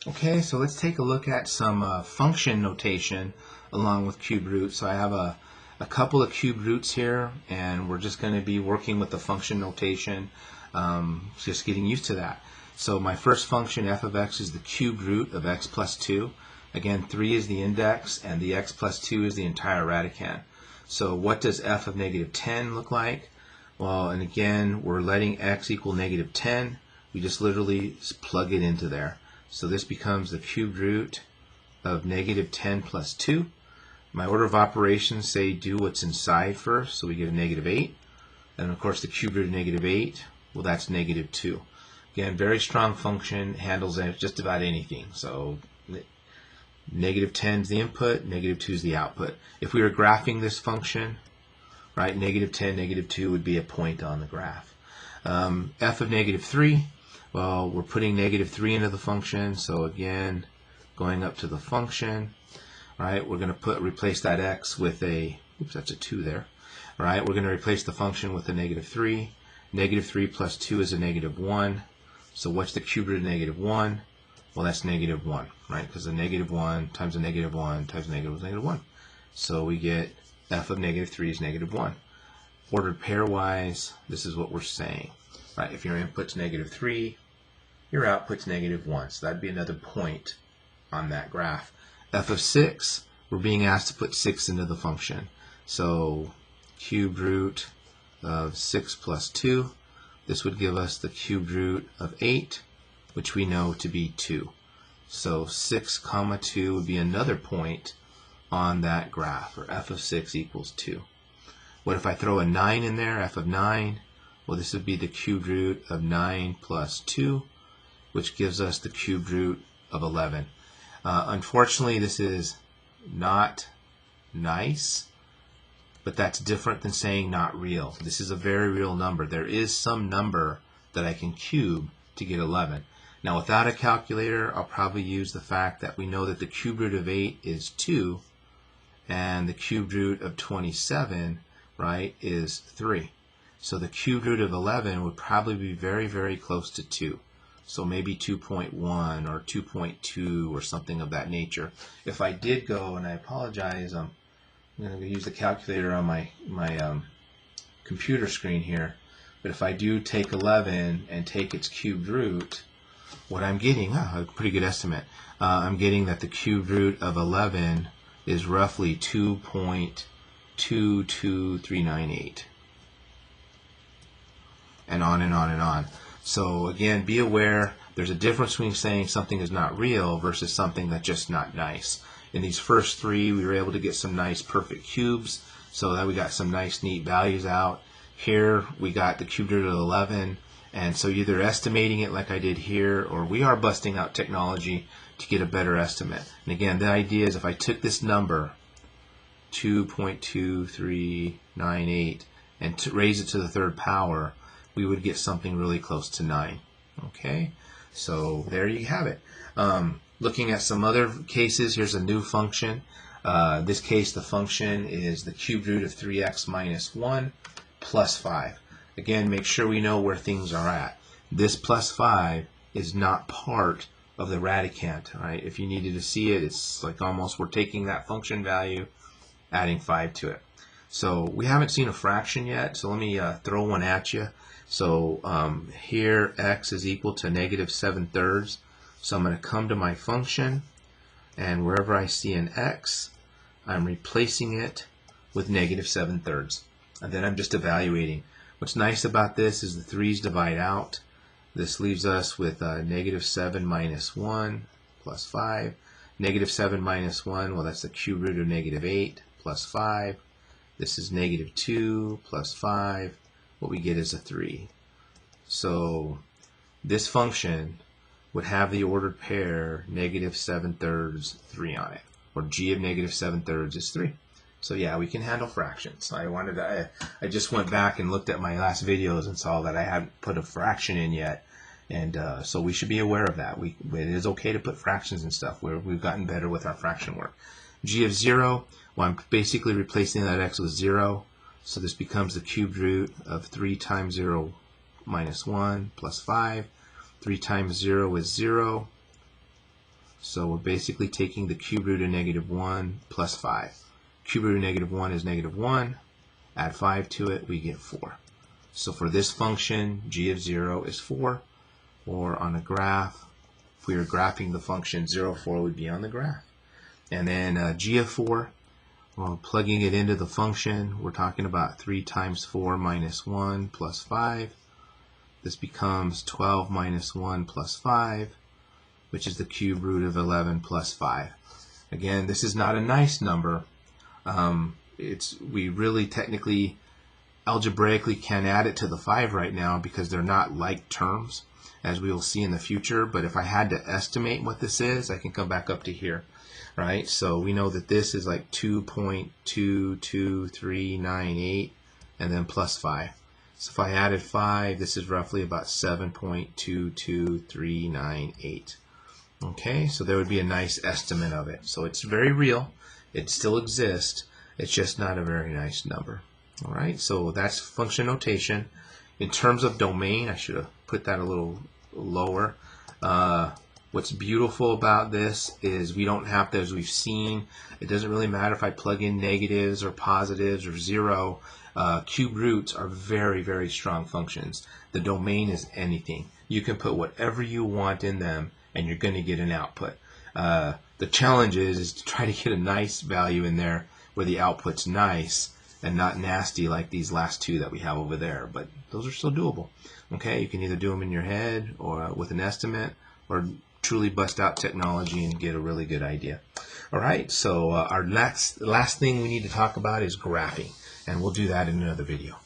Okay, so let's take a look at some function notation along with cube roots. So I have a couple of cube roots here, and we're just going to be working with the function notation, just getting used to that. So my first function, f of x, is the cube root of x plus 2. Again, 3 is the index, and the x plus 2 is the entire radicand. So what does f of negative 10 look like? Well, and again, we're letting x equal negative 10. We just literally plug it into there. So this becomes the cubed root of negative 10 plus 2. My order of operations say do what's inside first, so we get a negative 8. And of course the cubed root of negative 8, well, that's negative 2. Again, very strong function, handles just about anything. So negative 10 is the input, negative 2 is the output. If we were graphing this function, right, negative 10, negative 2 would be a point on the graph. F of negative 3, well, we're putting negative 3 into the function, so again, going up to the function, right, we're going to replace that x with a, oops, that's a 2 there, right, we're going to replace the function with a negative 3. Negative 3 plus 2 is a negative 1, so what's the cube root of negative 1? Well, that's negative 1, right, because a negative 1 times a negative 1 times a negative is negative 1. So we get f of negative 3 is negative 1. Ordered pairwise, this is what we're saying, right, if your input's negative 3, your output's negative 1, so that'd be another point on that graph. F of 6, we're being asked to put 6 into the function. So cubed root of 6 plus 2, this would give us the cubed root of 8, which we know to be 2. So 6 comma 2 would be another point on that graph, or f of 6 equals 2. What if I throw a 9 in there, f of 9? Well, this would be the cubed root of 9 plus 2, which gives us the cubed root of 11. Unfortunately, this is not nice, but that's different than saying not real. This is a very real number. There is some number that I can cube to get 11. Now, without a calculator, I'll probably use the fact that we know that the cube root of 8 is 2, and the cube root of 27, right, is 3. So the cube root of 11 would probably be very, very close to 2. So maybe 2.1 or 2.2 or something of that nature. If I did go, and I apologize, I'm going to use the calculator on my computer screen here, but if I do take 11 and take its cubed root, what I'm getting, a pretty good estimate, I'm getting that the cubed root of 11 is roughly 2.22398. And on and on and on. So again, be aware there's a difference between saying something is not real versus something that's just not nice. In these first three, we were able to get some nice perfect cubes, so that we got some nice neat values out. Here we got the cube root of 11, and so either estimating it like I did here, or we are busting out technology to get a better estimate. And again, the idea is if I took this number, 2.2398, and to raise it to the third power, we would get something really close to 9. Okay, so there you have it. Looking at some other cases, here's a new function. This case, the function is the cube root of 3x minus 1 plus 5. Again, make sure we know where things are at. This plus 5 is not part of the radicand, right? If you needed to see it, it's like almost we're taking that function value, adding 5 to it. So we haven't seen a fraction yet, so let me throw one at you. So here x is equal to negative 7/3. So I'm going to come to my function, and wherever I see an x, I'm replacing it with negative 7/3. And then I'm just evaluating. What's nice about this is the 3's divide out. This leaves us with negative 7 minus 1 plus 5. Negative 7 minus 1, well, that's the cube root of negative 8 plus 5. This is negative 2 plus 5. What we get is a 3. So this function would have the ordered pair negative 7/3 3 on it, or g of negative 7/3 is 3. So yeah, we can handle fractions. I just went back and looked at my last videos and saw that I hadn't put a fraction in yet, and so we should be aware of that. It is okay to put fractions and stuff. We've gotten better with our fraction work. G of 0, well, I'm basically replacing that x with 0. So this becomes the cubed root of 3 times 0 minus 1 plus 5. 3 times 0 is 0. So we're basically taking the cube root of -1 plus 5. Cube root of -1 is -1. Add 5 to it, we get 4. So for this function, g of 0 is 4. Or on a graph, if we were graphing the function, 0, 4 would be on the graph. And then g of 4, well, plugging it into the function, we're talking about 3 times 4 minus 1 plus 5. This becomes 12 minus 1 plus 5, which is the cube root of 11 plus 5. Again, this is not a nice number. We really technically, algebraically can add it to the 5 right now because they're not like terms, as we will see in the future. But if I had to estimate what this is, I can come back up to here, right? So we know that this is like 2.22398 and then plus 5. So if I added 5, this is roughly about 7.22398. Okay, so there would be a nice estimate of it. So it's very real. It still exists. It's just not a very nice number. All right, so that's function notation. In terms of domain, I should have put that a little lower. What's beautiful about this is we don't have to, as we've seen, it doesn't really matter if I plug in negatives or positives or 0. Cube roots are very, very strong functions. The domain is anything. You can put whatever you want in them and you're going to get an output. The challenge is to try to get a nice value in there where the output's nice and not nasty like these last two that we have over there. But those are still doable. Okay, you can either do them in your head or with an estimate, or truly bust out technology and get a really good idea. All right, so our last thing we need to talk about is graphing, and we'll do that in another video.